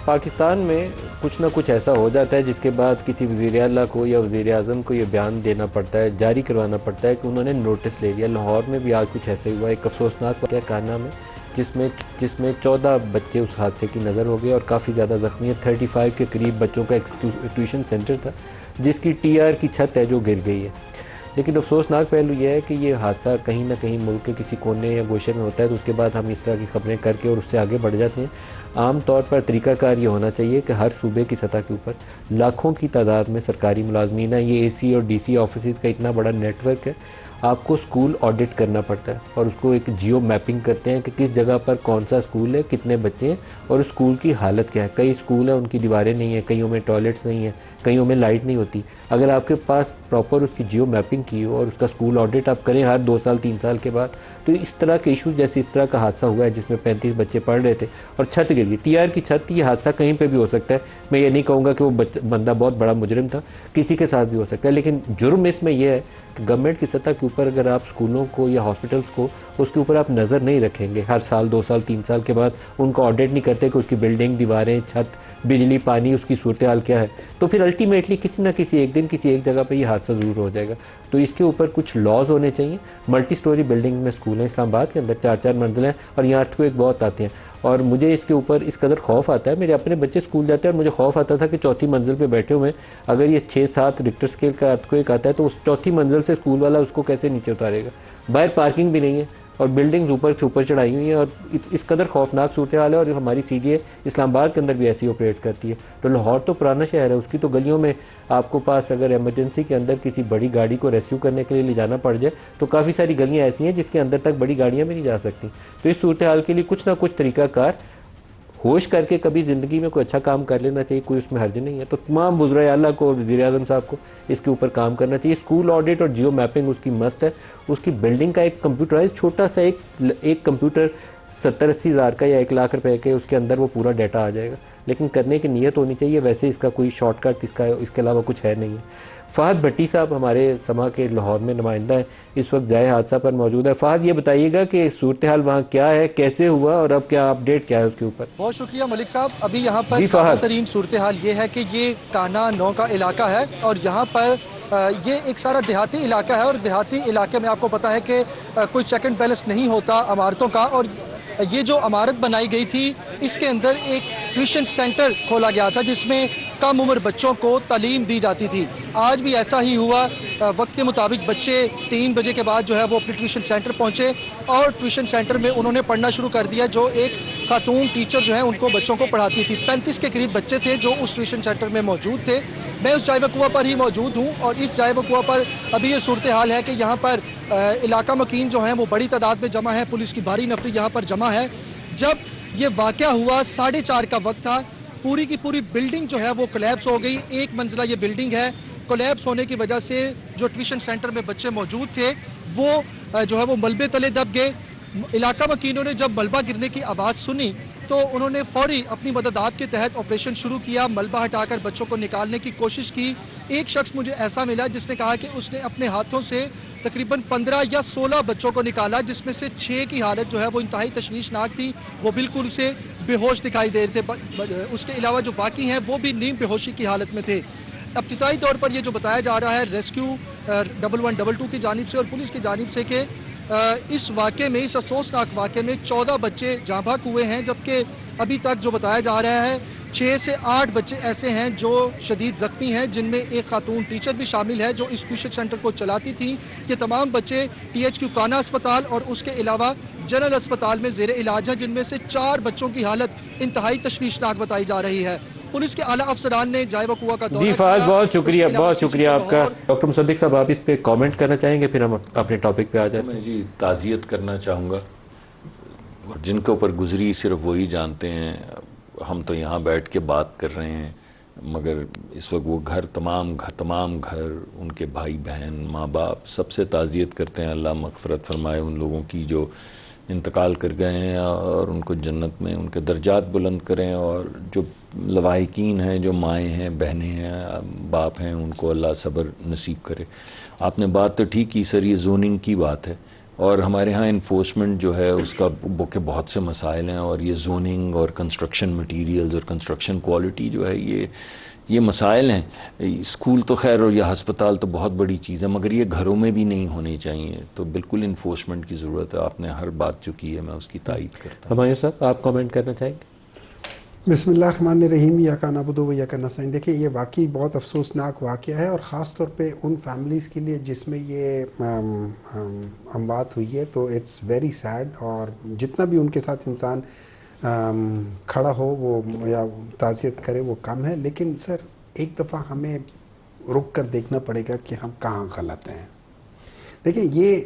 पाकिस्तान में कुछ ना कुछ ऐसा हो जाता है जिसके बाद किसी वज़ीर आला को या वज़ीर आज़म को ये बयान देना पड़ता है, जारी करवाना पड़ता है कि उन्होंने नोटिस ले लिया। लाहौर में भी आज कुछ ऐसे हुआ, एक अफसोसनाक वाक़या काना में, जिसमें 14 बच्चे उस हादसे की नज़र हो गए और काफ़ी ज़्यादा ज़ख्मी है। 35 के करीब बच्चों का एक ट्यूशन सेंटर था जिसकी TR की छत है जो गिर गई है। लेकिन अफसोसनाक पहलू यह है कि ये हादसा कहीं ना कहीं मुल्क के किसी कोने या गोशे में होता है तो उसके बाद हम इस तरह की खबरें करके और उससे आगे बढ़ जाते हैं। आम तौर पर तरीक़ाकार ये होना चाहिए कि हर सूबे की सतह के ऊपर लाखों की तादाद में सरकारी मुलाजमीन है, ये AC और DC ऑफिस का इतना बड़ा नेटवर्क है। आपको स्कूल ऑडिट करना पड़ता है और उसको एक जियो मैपिंग करते हैं कि किस जगह पर कौन सा स्कूल है, कितने बच्चे हैं और स्कूल की हालत क्या है। कई स्कूल हैं उनकी दीवारें नहीं है, कईयों में टॉयलेट्स नहीं है, कईयों में लाइट नहीं होती। अगर आपके पास प्रॉपर उसकी जियो मैपिंग की हो और उसका स्कूल ऑडिट आप करें हर 2 साल 3 साल के बाद, तो इस तरह के इशूज़ जैसे इस तरह का हादसा हुआ है जिसमें 35 बच्चे पढ़ रहे थे और छत गिर गई, TR की छत, ये हादसा कहीं पे भी हो सकता है। मैं ये नहीं कहूँगा कि वो बंदा बहुत बड़ा मुजरिम था, किसी के साथ भी हो सकता है, लेकिन जुर्म इसमें यह है कि गवर्नमेंट की सतह के ऊपर अगर आप स्कूलों को या हॉस्पिटल्स को उसके ऊपर आप नज़र नहीं रखेंगे, हर साल 2 साल 3 साल के बाद उनको ऑडिट नहीं करते कि उसकी बिल्डिंग, दीवारें, छत, बिजली, पानी, उसकी सूरत हाल क्या है, तो फिर अल्टीमेटली किसी ना किसी एक दिन किसी एक जगह पे ये हादसा ज़रूर हो जाएगा। तो इसके ऊपर कुछ लॉज होने चाहिए। मल्टी स्टोरी बिल्डिंग में स्कूल हैं इस्लामाबाद के अंदर, 4-4 मंजिलें और यहाँ अर्थक्वेक बहुत आते हैं और मुझे इसके ऊपर इस कदर खौफ आता है। मेरे अपने बच्चे स्कूल जाते हैं और मुझे खौफ आता था कि चौथी मंजिल पे बैठे हुए हैं, अगर ये 6-7 रिक्टर स्केल का अर्थक्वेक आता है तो उस चौथी मंजिल से स्कूल वाला उसको कैसे नीचे उतारेगा। बाहर पार्किंग भी नहीं है और बिल्डिंग्स ऊपर से ऊपर चढ़ाई हुई हैं और इस कदर खौफनाक सूरत हाल है। और हमारी CDA इस्लामाबाद के अंदर भी ऐसी ऑपरेट करती है। तो लाहौर तो पुराना शहर है, उसकी तो गलियों में आपको पास अगर एमरजेंसी के अंदर किसी बड़ी गाड़ी को रेस्क्यू करने के लिए ले जाना पड़ जाए तो काफ़ी सारी गलियाँ ऐसी हैं जिसके अंदर तक बड़ी गाड़ियाँ भी नहीं जा सकती। तो इस सूरत हाल के लिए कुछ ना कुछ तरीक़ाकार होश करके कभी ज़िंदगी में कोई अच्छा काम कर लेना चाहिए, कोई उसमें हर्ज नहीं है। तो तमाम वज़ीर आला को और वज़ीर आज़म साहब को इसके ऊपर काम करना चाहिए। स्कूल ऑडिट और जियो मैपिंग उसकी मस्ट है। उसकी बिल्डिंग का एक कंप्यूटराइज छोटा सा एक कंप्यूटर 70-80 हज़ार का या 1 लाख रुपए के, उसके अंदर वो पूरा डाटा आ जाएगा, लेकिन करने की नीयत होनी चाहिए। वैसे इसका कोई शॉर्टकट इसके अलावा कुछ है नहीं है। फ़हद भट्टी साहब हमारे समा के लाहौर में नुमाइंदा है, इस वक्त जाए हादसा पर मौजूद है। फ़हद, ये बताइएगा कि सूरत हाल वहाँ क्या है, कैसे हुआ और अब क्या अपडेट क्या है उसके ऊपर। बहुत शुक्रिया मलिक साहब। अभी यहाँ पर ताज़ा तरीन सूरत हाल ये है कि ये काना 9 का इलाका है और यहाँ पर ये एक सारा देहाती इलाका है और देहाती इलाके में आपको पता है कि कोई चेक एंड बैलेंस नहीं होता इमारतों का। और ये जो इमारत बनाई गई थी इसके अंदर एक ट्यूशन सेंटर खोला गया था जिसमें कम उम्र बच्चों को तालीम दी जाती थी। आज भी ऐसा ही हुआ। वक्त के मुताबिक बच्चे 3 बजे के बाद जो है वो अपने ट्यूशन सेंटर पहुंचे और ट्यूशन सेंटर में उन्होंने पढ़ना शुरू कर दिया। जो एक खातून टीचर जो है उनको बच्चों को पढ़ाती थी। 35 के करीब बच्चे थे जो उस ट्यूशन सेंटर में मौजूद थे। मैं उस जाए वकुआ पर ही मौजूद हूँ और इस जाए वकुआ पर अभी ये सूरत हाल है कि यहाँ पर इलाका मकीन जो हैं वो बड़ी तादाद में जमा है, पुलिस की भारी नफरी यहाँ पर जमा है। जब ये वाक़या हुआ 4:30 का वक्त था, पूरी की पूरी बिल्डिंग जो है वो कोलैप्स हो गई। 1 मंजिला ये बिल्डिंग है। कोलैप्स होने की वजह से जो ट्यूशन सेंटर में बच्चे मौजूद थे वो जो है वो मलबे तले दब गए। इलाका मकीनों ने जब मलबा गिरने की आवाज़ सुनी तो उन्होंने फौरी अपनी मदद आप के तहत ऑपरेशन शुरू किया, मलबा हटाकर बच्चों को निकालने की कोशिश की। एक शख्स मुझे ऐसा मिला जिसने कहा कि उसने अपने हाथों से तकरीबन 15 या 16 बच्चों को निकाला, जिसमें से 6 की हालत जो है वो इंतहाई तशवीशनाक थी। वो बिल्कुल उसे बेहोश दिखाई दे रहे थे। उसके अलावा जो बाकी हैं वो भी नीम बेहोशी की हालत में थे। इब्तिदाई तौर पर ये जो बताया जा रहा है रेस्क्यू 1122 की जानिब से और पुलिस की जानिब से कि इस वाक़े में, इस अफसोसनाक वाक़े में 14 बच्चे जाँ बहक हुए हैं, जबकि अभी तक जो बताया जा रहा है 6 से 8 बच्चे ऐसे हैं जो शदीद ज़ख्मी हैं, जिनमें एक खातून टीचर भी शामिल है जो इस ट्यूशन सेंटर को चलाती थी। ये तमाम बच्चे THQ काना अस्पताल और उसके अलावा जनरल अस्पताल में ज़ेर इलाज हैं, जिनमें से 4 बच्चों की हालत इंतहाई तशवीशनाक बताई जा रही है। पुलिस के आला अफसरान ने जाए वकुआ का दौरा जी फ़हद, बहुत शुक्रिया आपका। डॉक्टर मुसद्दिक साहब, आप इस पे कमेंट करना चाहेंगे, फिर हम अपने टॉपिक पे आ जाते हैं। मैं जी ताज़ियत करना चाहूँगा और जिनके ऊपर गुजरी सिर्फ वही जानते हैं। हम तो यहाँ बैठ के बात कर रहे हैं, मगर इस वक्त वो तमाम घर उनके भाई बहन माँ बाप सबसे ताज़ियत करते हैं। अल्लाह मग़फ़िरत फरमाए उन लोगों की जो इंतकाल कर गए हैं और उनको जन्नत में उनके दर्जात बुलंद करें, और जो लवाहिकीन हैं, जो माएँ हैं, बहनें हैं, बाप हैं, उनको अल्लाह सब्र नसीब करे। आपने बात तो ठीक की सर, ये जोनिंग की बात है। और हमारे यहाँ इन्फोर्समेंट जो है उसका के बहुत से मसाइल हैं, और ये जोनिंग और कंस्ट्रक्शन मटीरियल्स और कंस्ट्रक्शन क्वालिटी जो है ये मसाइल हैं। स्कूल तो खैर और या हस्पताल तो बहुत बड़ी चीज़ है, मगर ये घरों में भी नहीं होने चाहिए। तो बिल्कुल इन्फोर्समेंट की ज़रूरत है। आपने हर बात जो की है मैं उसकी तायीद करता हूँ। हमारे साहब आप कमेंट करना चाहेंगे? बिस्मिल्लाहिर्रहमानिर्रहीम, या का नअबुदु व इय्याका नस्तईन। देखिए, ये वाकई बहुत अफसोसनाक वाक़या है, और ख़ास तौर पे उन फैमिलीज़ के लिए जिसमें ये अमवात हुई है, तो इट्स वेरी सैड। और जितना भी उनके साथ इंसान खड़ा हो वो या ताज़ियत करे वो कम है। लेकिन सर, एक दफ़ा हमें रुक कर देखना पड़ेगा कि हम कहाँ गलत हैं। देखिए,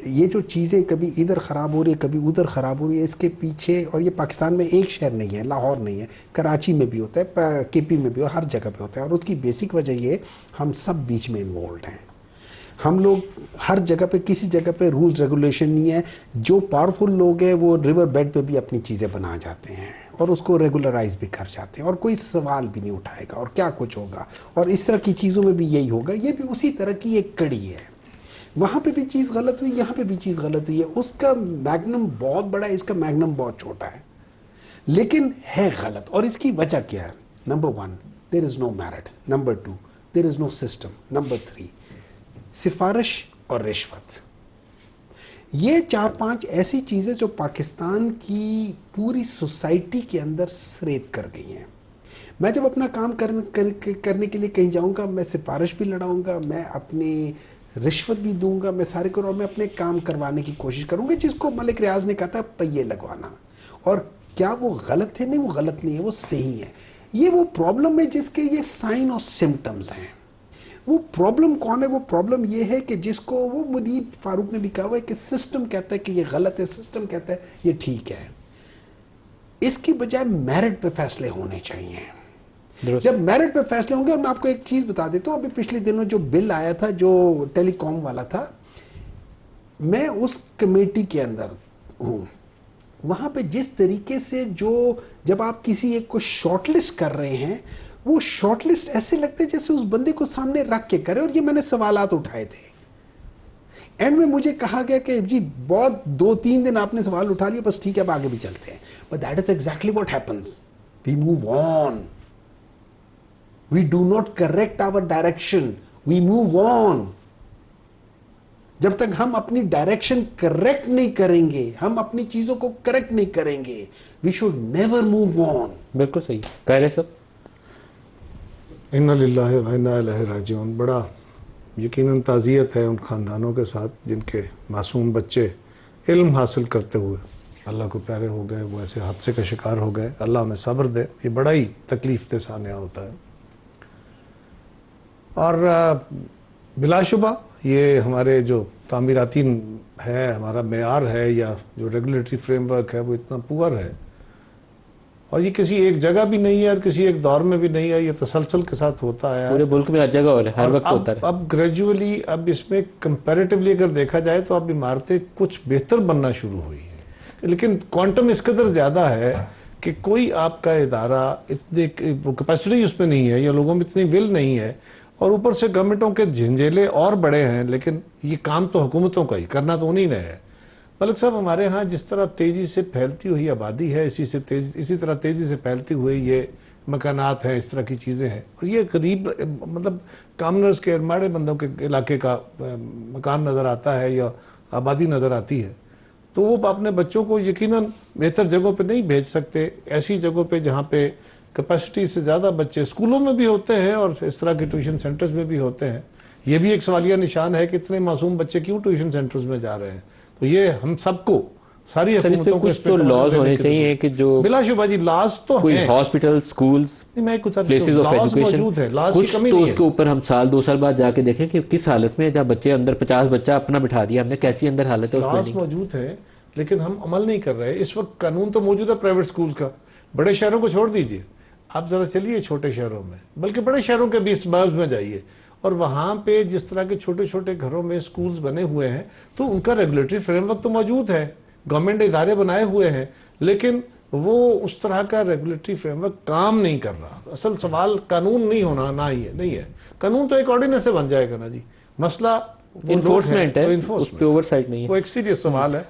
ये जो चीज़ें कभी इधर ख़राब हो रही है, कभी उधर ख़राब हो रही है, इसके पीछे, और ये पाकिस्तान में एक शहर नहीं है, लाहौर नहीं है, कराची में भी होता है, केपी में भी, हर जगह पे होता है। और उसकी बेसिक वजह ये, हम सब बीच में इन्वॉल्व हैं। हम लोग हर जगह पे, किसी जगह पे रूल्स रेगुलेशन नहीं है। जो पावरफुल लोग हैं वो रिवर बेड पे भी अपनी चीज़ें बना जाते हैं और उसको रेगुलराइज भी कर जाते हैं, और कोई सवाल भी नहीं उठाएगा, और क्या कुछ होगा। और इस तरह की चीज़ों में भी यही होगा। ये भी उसी तरह की एक कड़ी है। वहाँ पे भी चीज़ गलत हुई, यहाँ पे भी चीज़ गलत हुई है। उसका मैग्नम बहुत बड़ा है, इसका मैग्नम बहुत छोटा है, लेकिन है गलत। और इसकी वजह क्या है? Number 1, there is no merit. Number 2, there is no system. Number 3, सिफारिश और रिश्वत। ये 4-5 ऐसी चीज़ें जो पाकिस्तान की पूरी सोसाइटी के अंदर सरेत कर गई हैं। मैं जब अपना काम करने के लिए कहीं जाऊंगा, मैं सिफारिश भी लड़ाऊंगा, मैं अपनी रिश्वत भी दूंगा, मैं सारे करूँ, और मैं अपने काम करवाने की कोशिश करूंगा, जिसको मलिक रियाज ने कहा था पहिए लगवाना। और क्या वो गलत है? नहीं, वो गलत नहीं है, वो सही है। ये वो प्रॉब्लम है जिसके ये साइन और सिम्टम्स हैं। वो प्रॉब्लम कौन है? वो प्रॉब्लम ये है कि जिसको वो मुनीब फारूक ने भी कहा हुआ है कि सिस्टम कहता है कि ये गलत है, सिस्टम कहता है ये ठीक है। इसकी बजाय मेरिट पे फैसले होने चाहिए। जब मेरिट पे फैसले होंगे, और मैं आपको एक चीज बता देता हूँ, अभी पिछले दिनों जो बिल आया था, जो टेलीकॉम वाला था, मैं उस कमेटी के अंदर हूँ। वहां पे जिस तरीके से जब आप किसी एक को शॉर्टलिस्ट कर रहे हैं, वो शॉर्टलिस्ट ऐसे लगते जैसे उस बंदे को सामने रख के करे। और ये मैंने सवालात उठाए थे। एंड में मुझे कहा गया कि जी बहुत 2-3 दिन आपने सवाल उठा लिया, बस ठीक है, अब आगे भी चलते हैं। But that is exactly what happens. We move on. We do not correct our direction. We move on. जब तक हम अपनी डायरेक्शन करेक्ट नहीं करेंगे, हम अपनी चीजों को करेक्ट नहीं करेंगे, we should never move on. बिल्कुल सही कह रहे सब। इन्ना लिल्लाहि व इन्ना इलैहि राजिऊन। बड़ा यकीनन ताज़ियत है उन ख़ानदानों के साथ जिनके मासूम बच्चे इल्म हासिल करते हुए अल्लाह को प्यारे हो गए, वो ऐसे हादसे का शिकार हो गए। अल्लाह उन्हें सब्र दे। ये बड़ा ही तकलीफ दे सानिया होता है। और बिलाशुबा ये हमारे जो तामीराती है, हमारा मेयार है, या जो रेगुलेटरी फ्रेमवर्क है, वो इतना पुअर है, और ये किसी एक जगह भी नहीं है और किसी एक दौर में भी नहीं है। ये तसलसल के साथ होता है, पूरे मुल्क में हर जगह हो रहा है, हर वक्त होता है। अब ग्रेजुअली, अब इसमें कंपैरेटिवली अगर देखा जाए तो अब इमारतें कुछ बेहतर बनना शुरू हुई है, लेकिन क्वांटम इस कदर ज़्यादा है कि कोई आपका इदारा इतने कैपेसिटी उसमें नहीं है, या लोगों में इतनी विल नहीं है, और ऊपर से गवर्नमेंटों के झंझेले और बड़े हैं। लेकिन ये काम तो हुकूमतों का ही करना तो उन्हीं ने है। मलिक साहब, हमारे यहाँ जिस तरह तेज़ी से फैलती हुई आबादी है, इसी तरह तेज़ी से फैलती हुई ये मकानात हैं, इस तरह की चीज़ें हैं, और ये गरीब मतलब कामनर्स के, माड़े बंदों के इलाके का मकान नज़र आता है या आबादी नज़र आती है, तो वो अपने बच्चों को यकीनन बेहतर जगहों पे नहीं भेज सकते। ऐसी जगहों पे जहाँ पे कैपेसिटी से ज़्यादा बच्चे स्कूलों में भी होते हैं और इस तरह के ट्यूशन सेंटर्स में भी होते हैं। ये भी एक सवालिया निशान है कि इतने मासूम बच्चे क्यों ट्यूशन सेंटर्स में जा रहे हैं। तो ये हम सबको, सारी हुकूमतों को कुछ तो लॉज होने चाहिए कि जो बिलाशुबा जी लॉज तो हैं, hospital, schools, places of education, कुछ तो उसके ऊपर हम साल 2 साल बाद जाके देखें कि किस हालत में, जब बच्चे अंदर 50 बच्चा अपना बिठा दिया हमने, कैसी अंदर हालत है। लॉज मौजूद है, लेकिन हम अमल नहीं कर रहे। इस वक्त कानून तो मौजूद है प्राइवेट स्कूल का। बड़े शहरों को छोड़ दीजिए, आप ज़रा चलिए छोटे शहरों में, बल्कि बड़े शहरों के भी इसबाब में जाइए, और वहाँ पे जिस तरह के छोटे छोटे घरों में स्कूल्स बने हुए हैं, तो उनका रेगुलेटरी फ्रेमवर्क तो मौजूद है, गवर्नमेंट इदारे बनाए हुए हैं, लेकिन वो उस तरह का रेगुलेटरी फ्रेमवर्क काम नहीं कर रहा। असल सवाल कानून नहीं होना, ना ही है, नहीं है। कानून तो एक ऑर्डिनेंस से बन जाएगा ना जी। मसला इन्फोर्समेंट है, उस पे ओवरसाइट नहीं है। वो एक सीरियस सवाल है